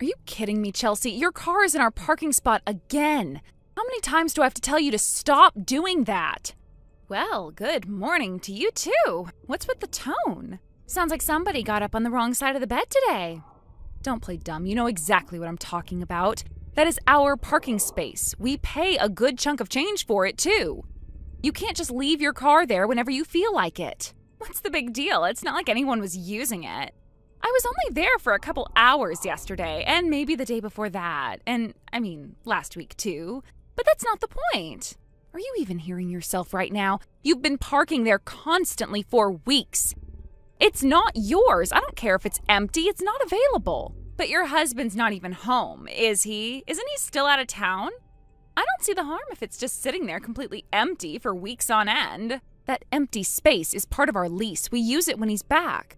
Are you kidding me, Chelsea? Your car is in our parking spot again. How many times do I have to tell you to stop doing that? Well, good morning to you too. What's with the tone? Sounds like somebody got up on the wrong side of the bed today. Don't play dumb. You know exactly what I'm talking about. That is our parking space. We pay a good chunk of change for it too. You can't just leave your car there whenever you feel like it. What's the big deal? It's not like anyone was using it. I was only there for a couple hours yesterday, and maybe the day before that, and, last week too. But that's not the point. Are you even hearing yourself right now? You've been parking there constantly for weeks. It's not yours. I don't care if it's empty. It's not available. But your husband's not even home, is he? Isn't he still out of town? I don't see the harm if it's just sitting there completely empty for weeks on end. That empty space is part of our lease. We use it when he's back.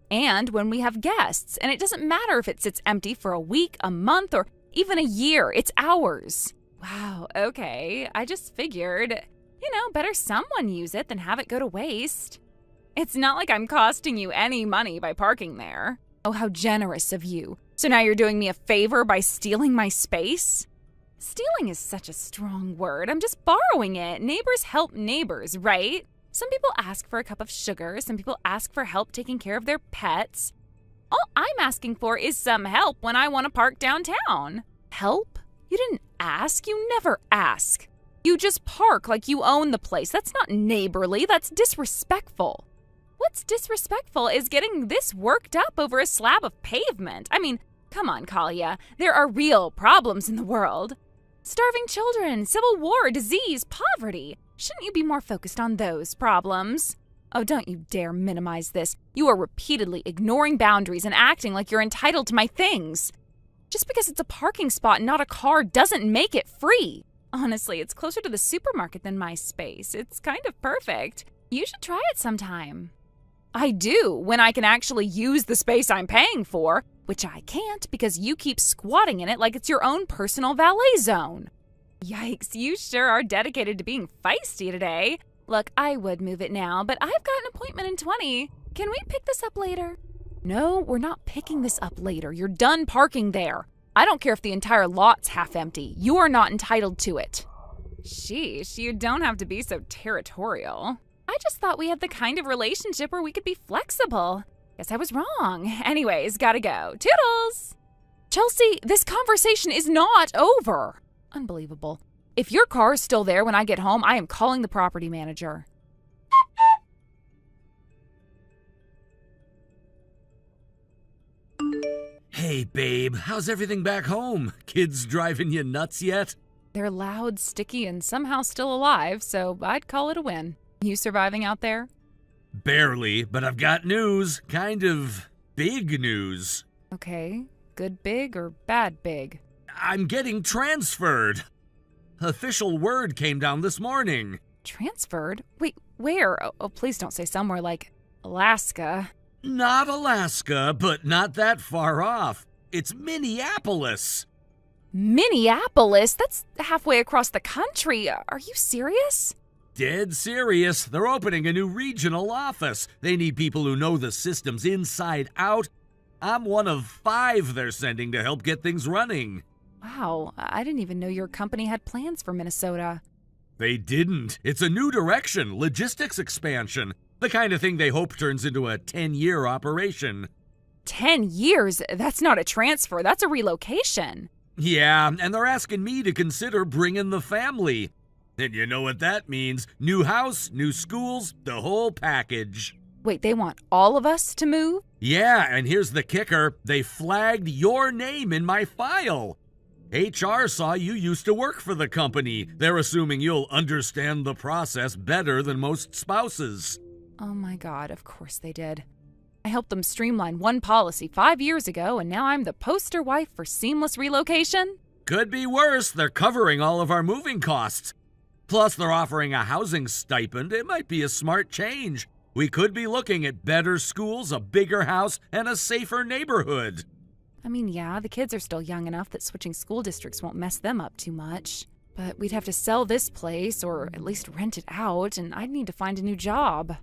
And when we have guests. And it doesn't matter if it sits empty for a week, a month, or even a year. It's ours. Wow, okay. I just figured, better someone use it than have it go to waste. It's not like I'm costing you any money by parking there. Oh, how generous of you. So now you're doing me a favor by stealing my space? Stealing is such a strong word. I'm just borrowing it. Neighbors help neighbors, right? Some people ask for a cup of sugar. Some people ask for help taking care of their pets. All I'm asking for is some help when I want to park downtown. Help? You didn't ask. You never ask. You just park like you own the place. That's not neighborly. That's disrespectful. What's disrespectful is getting this worked up over a slab of pavement. Come on, Kalia. There are real problems in the world. Starving children, civil war, disease, poverty. Shouldn't you be more focused on those problems? Oh, don't you dare minimize this. You are repeatedly ignoring boundaries and acting like you're entitled to my things. Just because it's a parking spot and not a car doesn't make it free. Honestly, it's closer to the supermarket than my space. It's kind of perfect. You should try it sometime. I do, when I can actually use the space I'm paying for, which I can't because you keep squatting in it like it's your own personal valet zone. Yikes, you sure are dedicated to being feisty today. Look, I would move it now, but I've got an appointment in 20. Can we pick this up later? No, we're not picking this up later. You're done parking there. I don't care if the entire lot's half empty. You are not entitled to it. Sheesh, you don't have to be so territorial. I just thought we had the kind of relationship where we could be flexible. Guess I was wrong. Anyways, gotta go. Toodles! Chelsea, this conversation is not over. Unbelievable. If your car is still there when I get home, I am calling the property manager. Hey, babe, how's everything back home? Kids driving you nuts yet? They're loud, sticky, and somehow still alive, so I'd call it a win. You surviving out there? Barely, but I've got news. Kind of big news. Okay. Good big or bad big? I'm getting transferred. Official word came down this morning. Transferred? Wait, where? Oh, please don't say somewhere like Alaska. Not Alaska, but not that far off. It's Minneapolis. Minneapolis? That's halfway across the country. Are you serious? Dead serious. They're opening a new regional office. They need people who know the systems inside out. I'm one of 5 they're sending to help get things running. Wow, I didn't even know your company had plans for Minnesota. They didn't. It's a new direction, logistics expansion. The kind of thing they hope turns into a 10-year operation. 10 years? That's not a transfer, that's a relocation. Yeah, and they're asking me to consider bringing the family. And you know what that means. New house, new schools, the whole package. Wait, they want all of us to move? Yeah, and here's the kicker. They flagged your name in my file. HR saw you used to work for the company. They're assuming you'll understand the process better than most spouses. Oh my God, of course they did. I helped them streamline one policy 5 years ago, and now I'm the poster wife for seamless relocation? Could be worse. They're covering all of our moving costs. Plus, they're offering a housing stipend. It might be a smart change. We could be looking at better schools, a bigger house, and a safer neighborhood. Yeah, the kids are still young enough that switching school districts won't mess them up too much. But we'd have to sell this place, or at least rent it out, and I'd need to find a new job.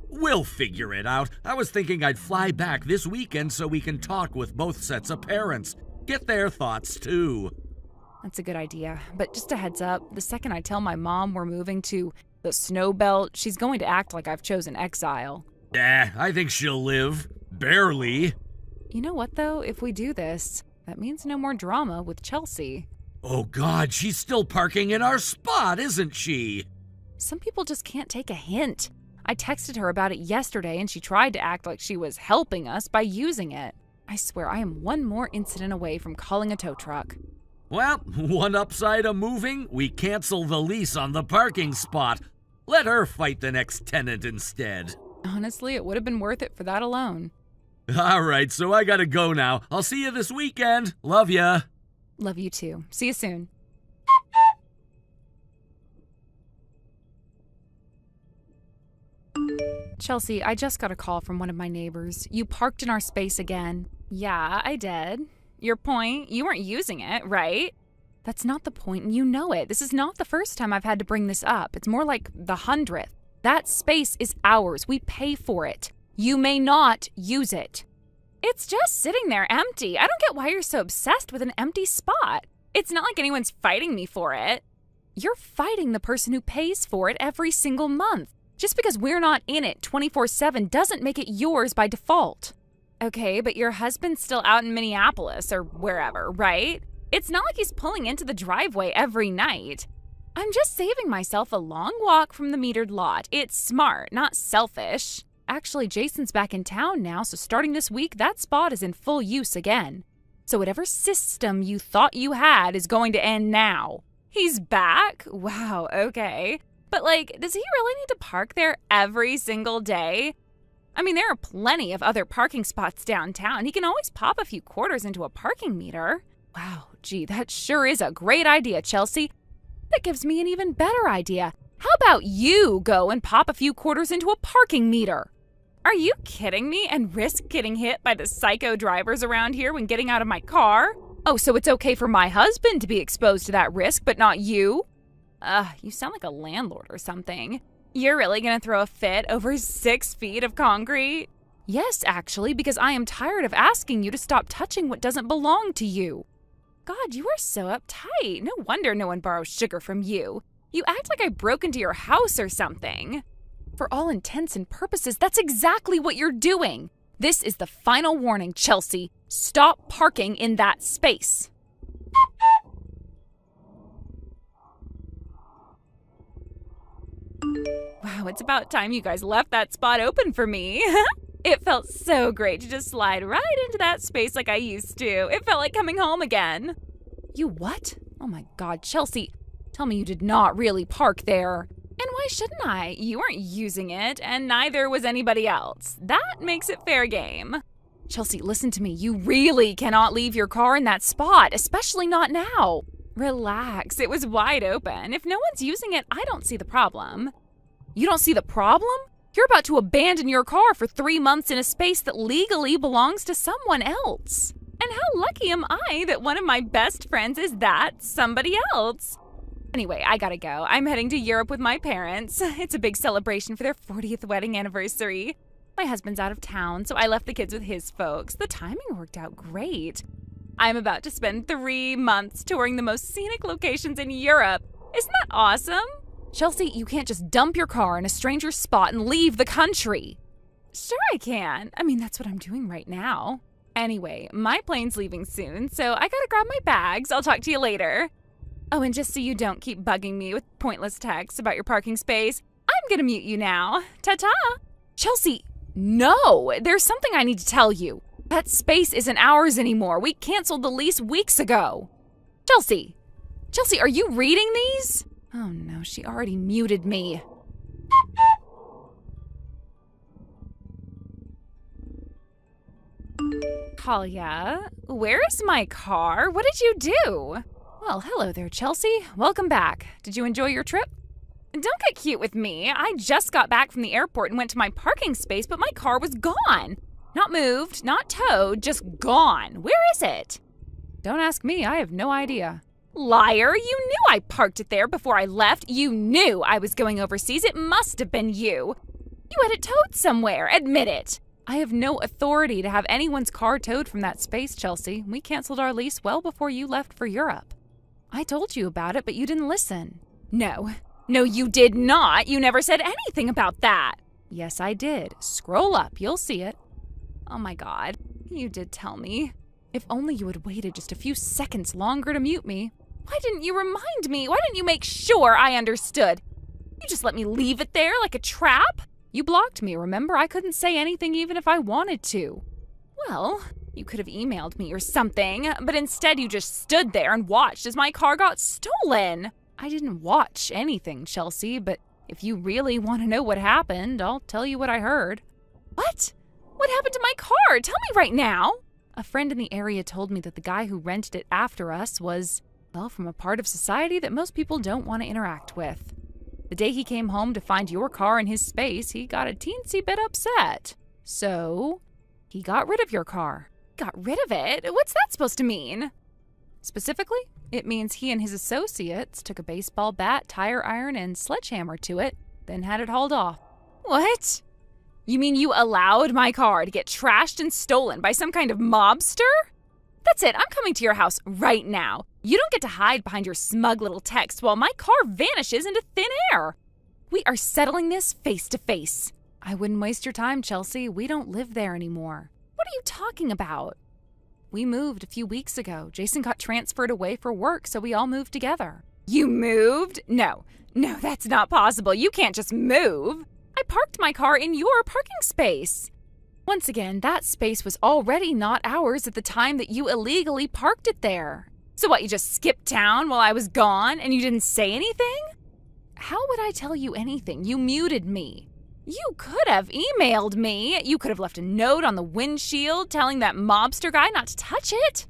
We'll figure it out. I was thinking I'd fly back this weekend so we can talk with both sets of parents. Get their thoughts too. That's a good idea, but just a heads up, the second I tell my mom we're moving to the snow belt, she's going to act like I've chosen exile. I think she'll live. Barely. You know what, though? If we do this, that means no more drama with Chelsea. Oh God, she's still parking in our spot, isn't she? Some people just can't take a hint. I texted her about it yesterday and she tried to act like she was helping us by using it. I swear I am one more incident away from calling a tow truck. Well, one upside of moving, we cancel the lease on the parking spot. Let her fight the next tenant instead. Honestly, it would have been worth it for that alone. All right, so I gotta go now. I'll see you this weekend. Love ya. Love you too. See you soon. Chelsea, I just got a call from one of my neighbors. You parked in our space again. Yeah, I did. Your point? You weren't using it, right? That's not the point, and you know it. This is not the first time I've had to bring this up. It's more like the 100th. That space is ours. We pay for it. You may not use it. It's just sitting there empty. I don't get why you're so obsessed with an empty spot. It's not like anyone's fighting me for it. You're fighting the person who pays for it every single month. Just because we're not in it 24/7 doesn't make it yours by default. Okay, but your husband's still out in Minneapolis or wherever, right? It's not like he's pulling into the driveway every night. I'm just saving myself a long walk from the metered lot. It's smart, not selfish. Actually, Jason's back in town now, so starting this week, that spot is in full use again. So whatever system you thought you had is going to end now. He's back? Wow, okay. But does he really need to park there every single day? I mean, there are plenty of other parking spots downtown. He can always pop a few quarters into a parking meter. Wow, gee, that sure is a great idea, Chelsea. That gives me an even better idea. How about you go and pop a few quarters into a parking meter? Are you kidding me and risk getting hit by the psycho drivers around here when getting out of my car? Oh, so it's okay for my husband to be exposed to that risk, but not you? You sound like a landlord or something. You're really gonna throw a fit over 6 feet of concrete? Yes, actually, because I am tired of asking you to stop touching what doesn't belong to you. God, you are so uptight. No wonder no one borrows sugar from you. You act like I broke into your house or something. For all intents and purposes, that's exactly what you're doing. This is the final warning, Chelsea. Stop parking in that space. Wow, it's about time you guys left that spot open for me. It felt so great to just slide right into that space like I used to. It felt like coming home again. You what? Oh my God, Chelsea, tell me you did not really park there. And why shouldn't I? You weren't using it, and neither was anybody else. That makes it fair game. Chelsea, listen to me. You really cannot leave your car in that spot, especially not now. Relax, it was wide open. If no one's using it, I don't see the problem. You don't see the problem? You're about to abandon your car for 3 months in a space that legally belongs to someone else. And how lucky am I that one of my best friends is that somebody else? Anyway, I gotta go. I'm heading to Europe with my parents. It's a big celebration for their 40th wedding anniversary. My husband's out of town, so I left the kids with his folks. The timing worked out great. I'm about to spend 3 months touring the most scenic locations in Europe. Isn't that awesome? Chelsea, you can't just dump your car in a stranger's spot and leave the country. Sure I can. I mean, that's what I'm doing right now. Anyway, my plane's leaving soon, so I gotta grab my bags. I'll talk to you later. Oh, and just so you don't keep bugging me with pointless texts about your parking space, I'm gonna mute you now. Ta-ta! Chelsea, no! There's something I need to tell you. That space isn't ours anymore. We canceled the lease weeks ago. Chelsea! Chelsea, are you reading these? Oh no, she already muted me. Talia, where is my car? What did you do? Well, hello there, Chelsea. Welcome back. Did you enjoy your trip? Don't get cute with me. I just got back from the airport and went to my parking space, but my car was gone. Not moved, not towed, just gone. Where is it? Don't ask me. I have no idea. Liar, you knew I parked it there before I left. You knew I was going overseas. It must have been you. You had it towed somewhere. Admit it. I have no authority to have anyone's car towed from that space, Chelsea. We canceled our lease well before you left for Europe. I told you about it, but you didn't listen. No, you did not. You never said anything about that. Yes, I did. Scroll up. You'll see it. Oh my God. You did tell me. If only you had waited just a few seconds longer to mute me. Why didn't you remind me? Why didn't you make sure I understood? You just let me leave it there like a trap? You blocked me, remember? I couldn't say anything even if I wanted to. Well, you could have emailed me or something, but instead you just stood there and watched as my car got stolen. I didn't watch anything, Chelsea, but if you really want to know what happened, I'll tell you what I heard. What? What happened to my car? Tell me right now. A friend in the area told me that the guy who rented it after us was, well, from a part of society that most people don't want to interact with. The day he came home to find your car in his space, he got a teensy bit upset. So, he got rid of your car. Got rid of it? What's that supposed to mean? Specifically, it means he and his associates took a baseball bat, tire iron, and sledgehammer to it, then had it hauled off. What? You mean you allowed my car to get trashed and stolen by some kind of mobster? That's it, I'm coming to your house right now. You don't get to hide behind your smug little text while my car vanishes into thin air. We are settling this face to face. I wouldn't waste your time, Chelsea. We don't live there anymore. What are you talking about? We moved a few weeks ago. Jason got transferred away for work, so we all moved together. You moved? No, that's not possible. You can't just move. I parked my car in your parking space. Once again, that space was already not ours at the time that you illegally parked it there. So what, you just skipped town while I was gone and you didn't say anything? How would I tell you anything? You muted me. You could have emailed me. You could have left a note on the windshield telling that mobster guy not to touch it.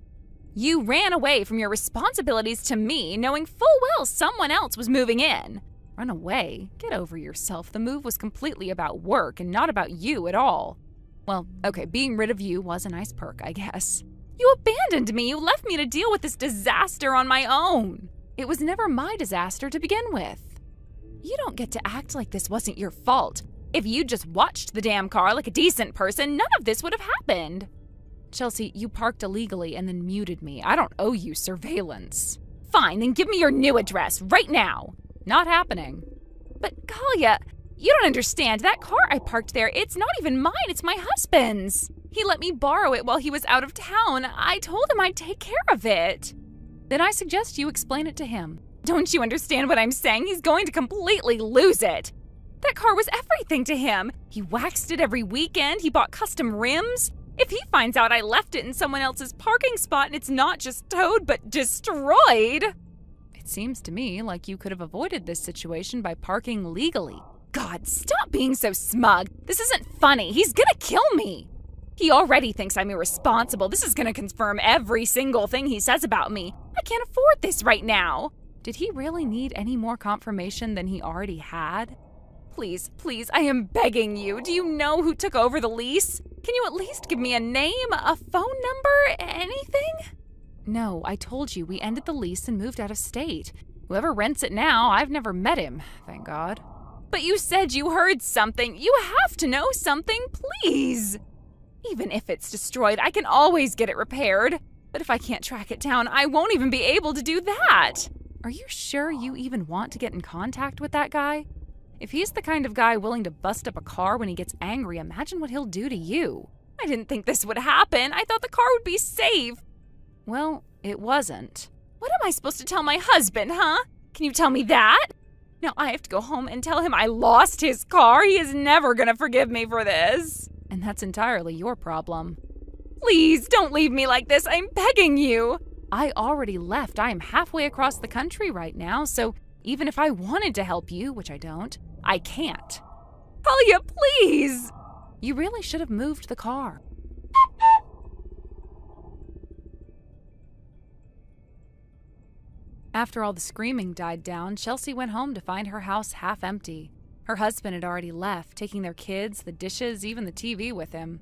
You ran away from your responsibilities to me, knowing full well someone else was moving in. Run away? Get over yourself. The move was completely about work and not about you at all. Well, okay, being rid of you was a nice perk, I guess. You abandoned me. You left me to deal with this disaster on my own. It was never my disaster to begin with. You don't get to act like this wasn't your fault. If you'd just watched the damn car like a decent person, none of this would have happened. Chelsea, you parked illegally and then muted me. I don't owe you surveillance. Fine, then give me your new address right now. Not happening. But Kalia, you don't understand. That car I parked there, it's not even mine, it's my husband's. He let me borrow it while he was out of town. I told him I'd take care of it. Then I suggest you explain it to him. Don't you understand what I'm saying? He's going to completely lose it. That car was everything to him. He waxed it every weekend. He bought custom rims. If he finds out I left it in someone else's parking spot and it's not just towed but destroyed. It seems to me like you could have avoided this situation by parking legally. God, stop being so smug. This isn't funny. He's gonna kill me. He already thinks I'm irresponsible. This is gonna confirm every single thing he says about me. I can't afford this right now. Did he really need any more confirmation than he already had? Please, I am begging you. Do you know who took over the lease? Can you at least give me a name, a phone number, anything? No, I told you we ended the lease and moved out of state. Whoever rents it now, I've never met him, thank God. But you said you heard something. You have to know something, please. Even if it's destroyed, I can always get it repaired. But if I can't track it down, I won't even be able to do that. Are you sure you even want to get in contact with that guy? If he's the kind of guy willing to bust up a car when he gets angry, imagine what he'll do to you. I didn't think this would happen. I thought the car would be safe. Well, it wasn't. What am I supposed to tell my husband, huh? Can you tell me that? Now I have to go home and tell him I lost his car. He is never gonna forgive me for this. And that's entirely your problem. Please, don't leave me like this. I'm begging you. I already left. I am halfway across the country right now, so even if I wanted to help you, which I don't, I can't. Talia, please! You really should have moved the car. After all the screaming died down, Chelsea went home to find her house half empty. Her husband had already left, taking their kids, the dishes, even the TV with him.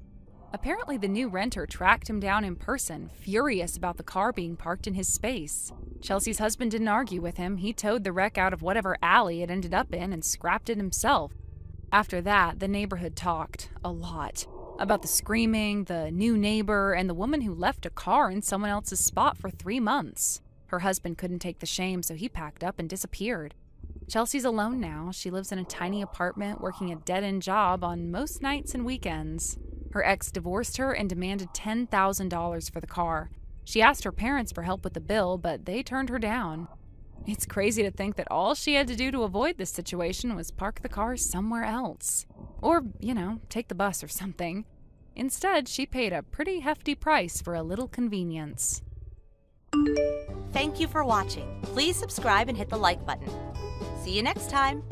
Apparently, the new renter tracked him down in person, furious about the car being parked in his space. Chelsea's husband didn't argue with him. He towed the wreck out of whatever alley it ended up in and scrapped it himself. After that, the neighborhood talked. A lot. About the screaming, the new neighbor, and the woman who left a car in someone else's spot for 3 months. Her husband couldn't take the shame, so he packed up and disappeared. Chelsea's alone now. She lives in a tiny apartment, working a dead-end job on most nights and weekends. Her ex divorced her and demanded $10,000 for the car. She asked her parents for help with the bill, but they turned her down. It's crazy to think that all she had to do to avoid this situation was park the car somewhere else. Or, take the bus or something. Instead, she paid a pretty hefty price for a little convenience. Thank you for watching. Please subscribe and hit the like button. See you next time.